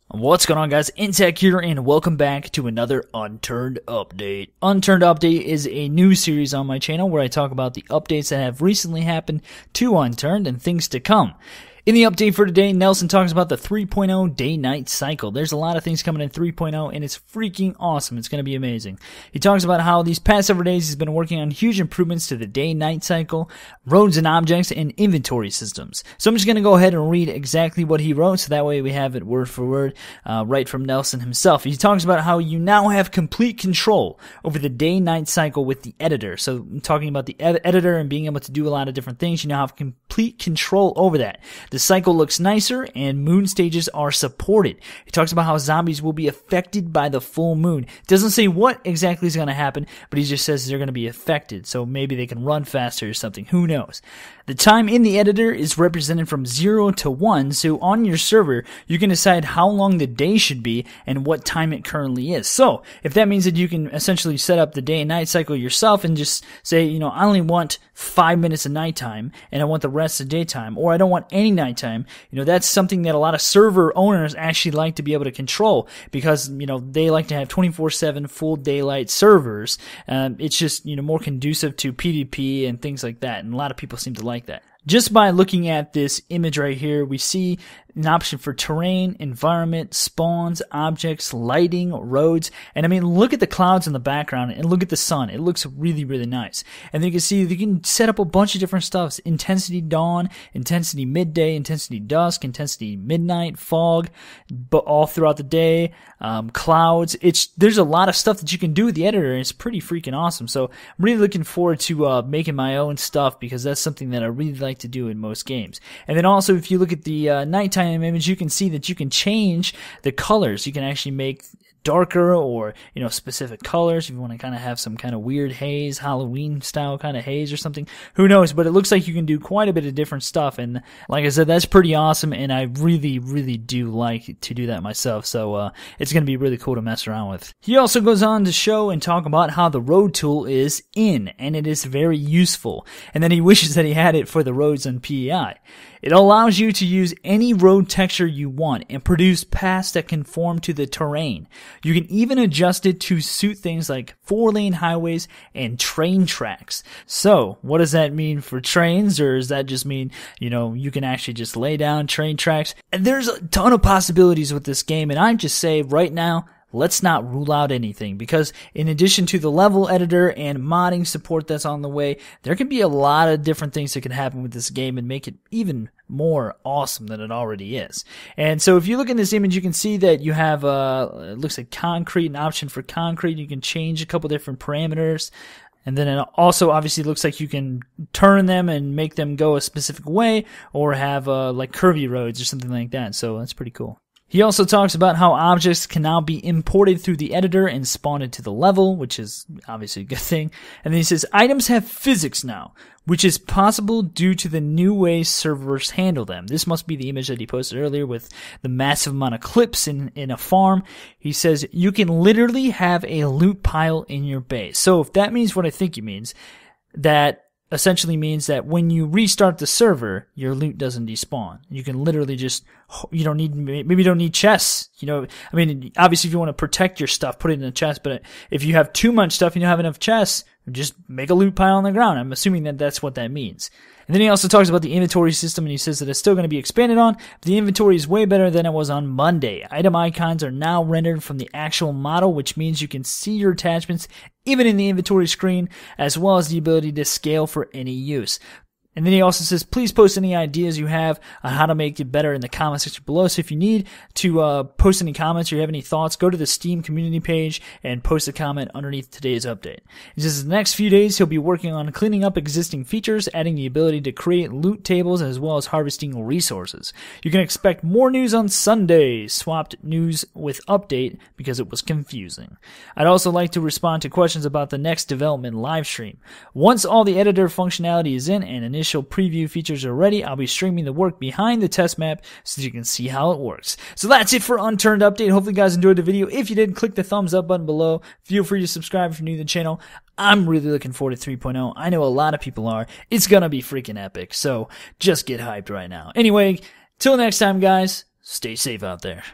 What's going on, guys? Intech here, and welcome back to another Unturned update. Unturned update is a new series on my channel where I talk about the updates that have recently happened to Unturned and things to come. In the update for today, Nelson talks about the 3.0 day-night cycle. There's a lot of things coming in 3.0, and it's freaking awesome. It's going to be amazing. He talks about how these past several days he's been working on huge improvements to the day-night cycle, roads and objects, and inventory systems. So I'm just going to go ahead and read exactly what he wrote, so that way we have it word for word, right from Nelson himself. He talks about how you now have complete control over the day-night cycle with the editor. So talking about the editor and being able to do a lot of different things, you now have complete control over that. The cycle looks nicer, and moon stages are supported. He talks about how zombies will be affected by the full moon. Doesn't say what exactly is going to happen, but he just says they're going to be affected, so maybe they can run faster or something. Who knows? The time in the editor is represented from 0 to 1, so on your server, you can decide how long the day should be and what time it currently is. So, if that means that you can essentially set up the day and night cycle yourself and just say, you know, I only want 5 minutes of nighttime, and I want the rest of daytime, or I don't want any nighttime, you know, that's something that a lot of server owners actually like to be able to control, because, you know, they like to have 24/7 full daylight servers. It's just, you know, more conducive to PvP and things like that, and a lot of people seem to like that. Just by looking at this image right here, we see an option for terrain, environment, spawns, objects, lighting, roads, and I mean, look at the clouds in the background and look at the sun. It looks really, really nice. And then you can see you can set up a bunch of different stuffs: intensity dawn, intensity midday, intensity dusk, intensity midnight, fog, but all throughout the day, clouds. There's a lot of stuff that you can do with the editor, and it's pretty freaking awesome. So I'm really looking forward to making my own stuff, because that's something that I really like to do in most games. And then also, if you look at the nighttime image, you can see that you can change the colors. You can actually make darker, or, you know, specific colors if you want to kind of have some kind of weird haze, Halloween style kind of haze or something. Who knows? But it looks like you can do quite a bit of different stuff, and like I said, that's pretty awesome, and I really, really do like to do that myself. So it's going to be really cool to mess around with. He also goes on to show and talk about how the road tool is in, and it is very useful, and then he wishes that he had it for the roads on PEI. It allows you to use any road texture you want and produce paths that conform to the terrain. You can even adjust it to suit things like 4-lane highways and train tracks. So, what does that mean for trains, or does that just mean, you know, you can actually just lay down train tracks? And there's a ton of possibilities with this game, and I just say right now, let's not rule out anything, because in addition to the level editor and modding support that's on the way, there can be a lot of different things that can happen with this game and make it even more awesome than it already is. And so if you look in this image, you can see that you have it looks like concrete, an option for concrete. You can change a couple different parameters. And then it also obviously looks like you can turn them and make them go a specific way, or have like curvy roads or something like that. So that's pretty cool. He also talks about how objects can now be imported through the editor and spawned into the level, which is obviously a good thing. And then he says items have physics now, which is possible due to the new way servers handle them. This must be the image that he posted earlier with the massive amount of clips in a farm. He says you can literally have a loot pile in your base. So if that means what I think it means, that essentially means that when you restart the server, your loot doesn't despawn. You can literally just, you don't need, maybe you don't need chests. You know, I mean, obviously if you want to protect your stuff, put it in a chest, but if you have too much stuff and you don't have enough chests, just make a loot pile on the ground. I'm assuming that that's what that means. And then he also talks about the inventory system, and he says that it's still going to be expanded on, but the inventory is way better than it was on Monday. Item icons are now rendered from the actual model, which means you can see your attachments even in the inventory screen, as well as the ability to scale for any use. And then he also says, please post any ideas you have on how to make it better in the comment section below. So if you need to post any comments or you have any thoughts, go to the Steam community page and post a comment underneath today's update. He says the next few days he'll be working on cleaning up existing features, adding the ability to create loot tables, as well as harvesting resources. You can expect more news on Sunday. Swapped news with update because it was confusing. I'd also like to respond to questions about the next development live stream. Once all the editor functionality is in and initial preview features are ready, I'll be streaming the work behind the test map so you can see how it works. So that's it for Unturned Update. Hopefully you guys enjoyed the video. If you did, click the thumbs up button below. Feel free to subscribe if you're new to the channel. I'm really looking forward to 3.0. I know a lot of people are. It's gonna be freaking epic. So just get hyped right now. Anyway, till next time, guys, stay safe out there.